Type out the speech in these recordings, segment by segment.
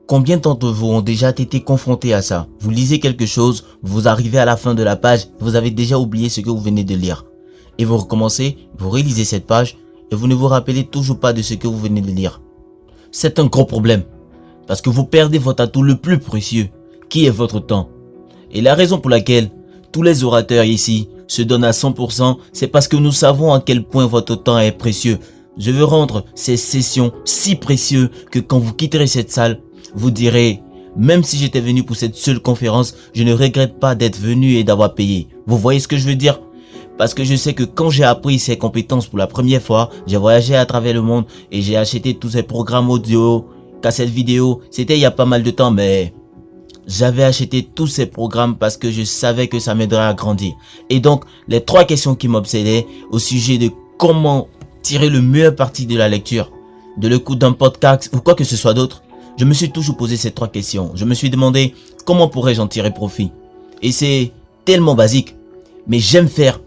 Combien d'entre vous ont déjà été confrontés à ça? Vous lisez quelque chose, vous arrivez à la fin de la page, vous avez déjà oublié ce que vous venez de lire. Et vous recommencez, vous rélisez cette page et vous ne vous rappelez toujours pas de ce que vous venez de lire. C'est un gros problème parce que vous perdez votre atout le plus précieux, qui est votre temps. Et la raison pour laquelle tous les orateurs ici se donnent à 100%, c'est parce que nous savons à quel point votre temps est précieux. Je veux rendre ces sessions si précieuses que quand vous quitterez cette salle, vous direz, même si j'étais venu pour cette seule conférence, je ne regrette pas d'être venu et d'avoir payé. Vous voyez ce que je veux dire? Parce que je sais que quand j'ai appris ces compétences pour la première fois, j'ai voyagé à travers le monde et j'ai acheté tous ces programmes audio, cassettes vidéo. C'était il y a pas mal de temps, mais j'avais acheté tous ces programmes parce que je savais que ça m'aiderait à grandir. Et donc, les 3 questions qui m'obsédaient au sujet de comment tirer le meilleur parti de la lecture, de l'écoute d'un podcast ou quoi que ce soit d'autre, je me suis toujours posé ces 3 questions. Je me suis demandé comment pourrais-je en tirer profit. Et c'est tellement basique, mais j'aime faire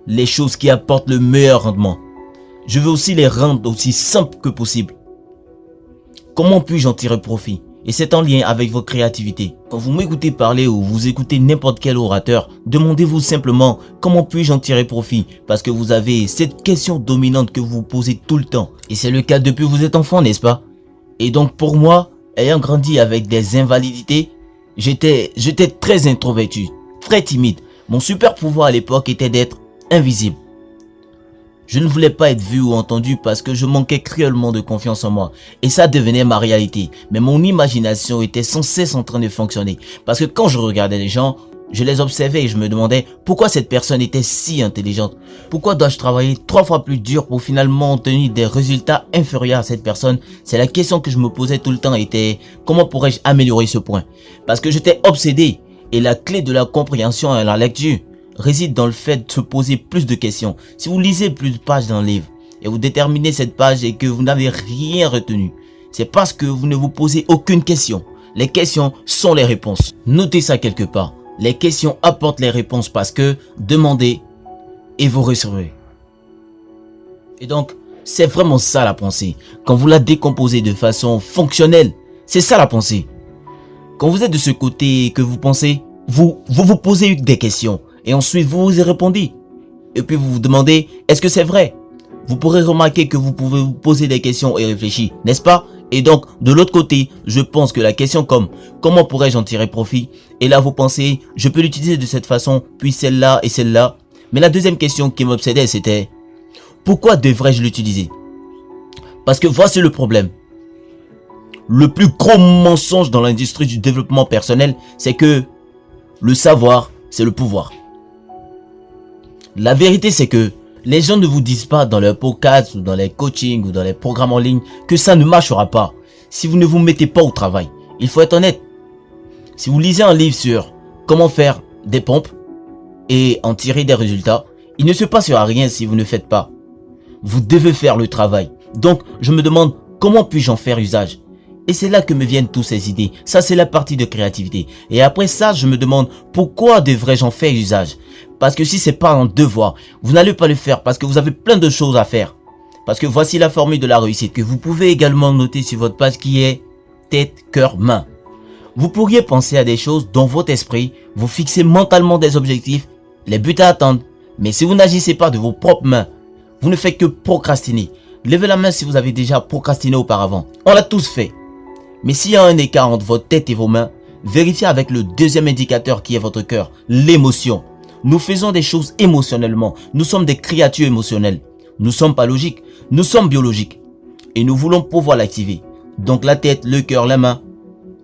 les choses qui apportent le meilleur rendement. Je veux aussi les rendre aussi simples que possible. Comment puis-je en tirer profit? Et c'est en lien avec votre créativité. Quand vous m'écoutez parler ou vous écoutez n'importe quel orateur, demandez-vous simplement comment puis-je en tirer profit? Parce que vous avez cette question dominante que vous vous posez tout le temps. Et c'est le cas depuis que vous êtes enfant, n'est-ce pas? Et donc pour moi, ayant grandi avec des invalidités, j'étais très introverti, très timide. Mon super pouvoir à l'époque était d'être invisible. Je ne voulais pas être vu ou entendu parce que je manquais cruellement de confiance en moi. Et ça devenait ma réalité. Mais mon imagination était sans cesse en train de fonctionner. Parce que quand je regardais les gens, je les observais et je me demandais pourquoi cette personne était si intelligente. Pourquoi dois-je travailler 3 fois plus dur pour finalement obtenir des résultats inférieurs à cette personne? C'est la question que je me posais tout le temps était comment pourrais-je améliorer ce point? Parce que j'étais obsédé. Et la clé de la compréhension à la lecture réside dans le fait de se poser plus de questions. Si vous lisez plus de pages dans le livre et vous déterminez cette page et que vous n'avez rien retenu, c'est parce que vous ne vous posez aucune question. Les questions sont les réponses. Notez ça quelque part. Les questions apportent les réponses parce que demandez et vous recevez. Et donc, c'est vraiment ça la pensée. Quand vous la décomposez de façon fonctionnelle, c'est ça la pensée. Quand vous êtes de ce côté que vous pensez, vous posez des questions. Et ensuite, vous y répondez. Et puis, vous vous demandez, est-ce que c'est vrai? Vous pourrez remarquer que vous pouvez vous poser des questions et réfléchir, n'est-ce pas? Et donc, de l'autre côté, je pense que la question comme, comment pourrais-je en tirer profit? Et là, vous pensez, je peux l'utiliser de cette façon, puis celle-là et celle-là. Mais la deuxième question qui m'obsédait, c'était, pourquoi devrais-je l'utiliser? Parce que voici le problème. Le plus gros mensonge dans l'industrie du développement personnel, c'est que le savoir, c'est le pouvoir. La vérité, c'est que les gens ne vous disent pas dans leur podcast ou dans les coachings ou dans les programmes en ligne que ça ne marchera pas si vous ne vous mettez pas au travail. Il faut être honnête. Si vous lisez un livre sur comment faire des pompes et en tirer des résultats, il ne se passera rien si vous ne faites pas. Vous devez faire le travail. Donc, je me demande comment puis-je en faire usage? Et c'est là que me viennent toutes ces idées. Ça, c'est la partie de créativité. Et après ça, je me demande pourquoi devrais-je en faire usage? Parce que si c'est pas un devoir, vous n'allez pas le faire parce que vous avez plein de choses à faire. Parce que voici la formule de la réussite que vous pouvez également noter sur votre page qui est tête, cœur, main. Vous pourriez penser à des choses dans votre esprit, vous fixez mentalement des objectifs, les buts à atteindre. Mais si vous n'agissez pas de vos propres mains, vous ne faites que procrastiner. Levez la main si vous avez déjà procrastiné auparavant. On l'a tous fait. Mais s'il y a un écart entre votre tête et vos mains, vérifiez avec le deuxième indicateur qui est votre cœur, l'émotion. Nous faisons des choses émotionnellement. Nous sommes des créatures émotionnelles. Nous ne sommes pas logiques, nous sommes biologiques. Et nous voulons pouvoir l'activer. Donc la tête, le cœur, la main.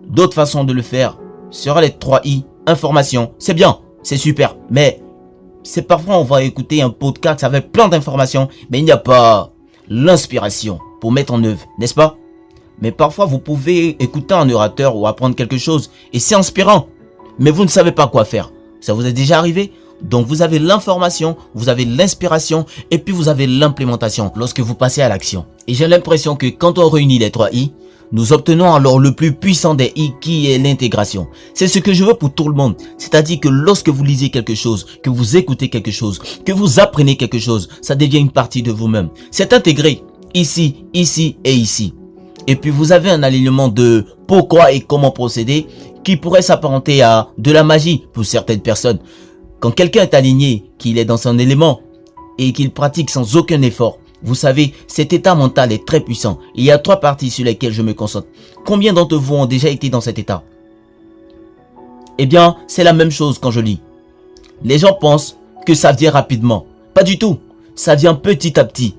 D'autres façons de le faire sera les 3 I. Information, c'est bien, c'est super. Mais c'est parfois on va écouter un podcast avec plein d'informations. Mais il n'y a pas l'inspiration pour mettre en œuvre, n'est-ce pas? Mais parfois, vous pouvez écouter un orateur ou apprendre quelque chose et c'est inspirant. Mais vous ne savez pas quoi faire. Ça vous est déjà arrivé? Donc, vous avez l'information, vous avez l'inspiration et puis vous avez l'implémentation lorsque vous passez à l'action. Et j'ai l'impression que quand on réunit les 3 I, nous obtenons alors le plus puissant des I qui est l'intégration. C'est ce que je veux pour tout le monde. C'est-à-dire que lorsque vous lisez quelque chose, que vous écoutez quelque chose, que vous apprenez quelque chose, ça devient une partie de vous-même. C'est intégré ici, ici et ici. Et puis vous avez un alignement de pourquoi et comment procéder qui pourrait s'apparenter à de la magie pour certaines personnes. Quand quelqu'un est aligné, qu'il est dans son élément et qu'il pratique sans aucun effort, vous savez, cet état mental est très puissant. Il y a 3 parties sur lesquelles je me concentre. Combien d'entre vous ont déjà été dans cet état? Eh bien, c'est la même chose quand je lis. Les gens pensent que ça vient rapidement. Pas du tout. Ça vient petit à petit.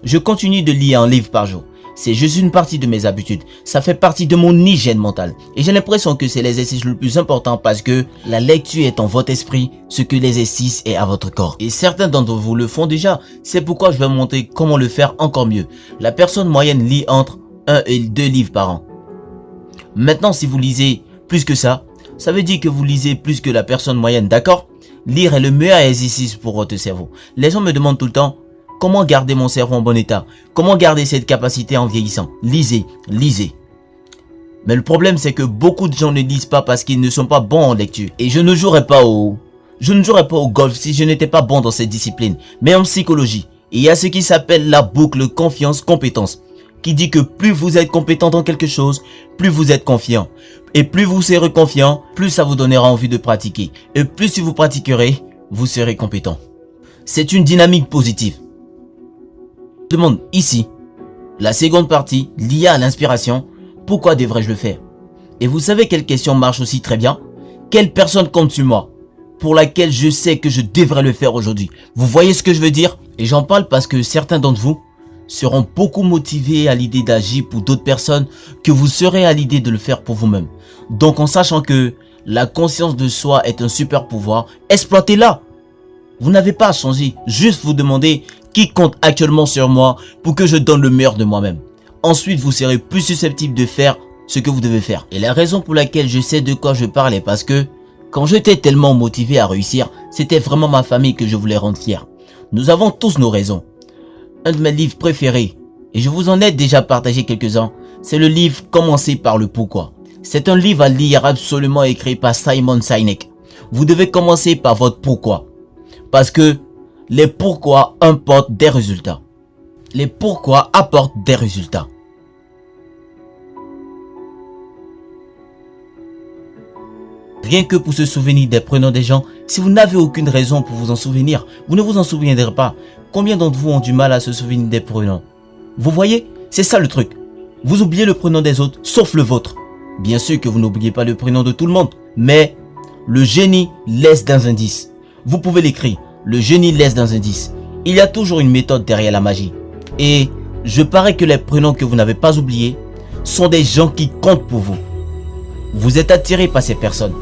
Je continue de lire un livre par jour. C'est juste une partie de mes habitudes. Ça fait partie de mon hygiène mentale. Et j'ai l'impression que c'est l'exercice le plus important parce que la lecture est en votre esprit, ce que l'exercice est à votre corps. Et certains d'entre vous le font déjà. C'est pourquoi je vais vous montrer comment le faire encore mieux. La personne moyenne lit entre 1 et 2 livres par an. Maintenant, si vous lisez plus que ça veut dire que vous lisez plus que la personne moyenne, d'accord? Lire est le meilleur exercice pour votre cerveau. Les gens me demandent tout le temps, comment garder mon cerveau en bon état? Comment garder cette capacité en vieillissant? Lisez, lisez. Mais le problème, c'est que beaucoup de gens ne lisent pas parce qu'ils ne sont pas bons en lecture. Et je ne jouerais pas au golf si je n'étais pas bon dans cette discipline. Mais en psychologie, il y a ce qui s'appelle la boucle confiance-compétence, qui dit que plus vous êtes compétent dans quelque chose, plus vous êtes confiant. Et plus vous serez confiant, plus ça vous donnera envie de pratiquer. Et plus si vous pratiquerez, vous serez compétent. C'est une dynamique positive. Je demande ici, la seconde partie, liée à l'inspiration, pourquoi devrais-je le faire? Et vous savez quelle question marche aussi très bien? Quelle personne compte sur moi pour laquelle je sais que je devrais le faire aujourd'hui? Vous voyez ce que je veux dire? Et j'en parle parce que certains d'entre vous seront beaucoup motivés à l'idée d'agir pour d'autres personnes que vous serez à l'idée de le faire pour vous-même. Donc en sachant que la conscience de soi est un super pouvoir, exploitez-la. Vous n'avez pas à changer, juste vous demandez qui compte actuellement sur moi pour que je donne le meilleur de moi-même. Ensuite, vous serez plus susceptible de faire ce que vous devez faire. Et la raison pour laquelle je sais de quoi je parle est parce que quand j'étais tellement motivé à réussir, c'était vraiment ma famille que je voulais rendre fier. Nous avons tous nos raisons. Un de mes livres préférés, et je vous en ai déjà partagé quelques-uns, c'est le livre Commencez par le pourquoi. C'est un livre à lire absolument écrit par Simon Sinek. Vous devez commencer par votre pourquoi. Parce que les pourquoi apportent des résultats. Les pourquoi apportent des résultats. Rien que pour se souvenir des prénoms des gens, si vous n'avez aucune raison pour vous en souvenir, vous ne vous en souviendrez pas. Combien d'entre vous ont du mal à se souvenir des prénoms? Vous voyez, c'est ça le truc. Vous oubliez le prénom des autres, sauf le vôtre. Bien sûr que vous n'oubliez pas le prénom de tout le monde, mais le génie laisse des indices. Vous pouvez l'écrire, le génie laisse des indices. Il y a toujours une méthode derrière la magie. Et je parie que les prénoms que vous n'avez pas oubliés sont des gens qui comptent pour vous. Vous êtes attiré par ces personnes.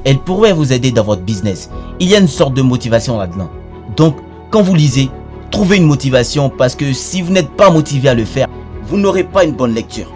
Elles pourraient vous aider dans votre business. Il y a une sorte de motivation là-dedans. Donc, quand vous lisez, trouvez une motivation parce que si vous n'êtes pas motivé à le faire, vous n'aurez pas une bonne lecture.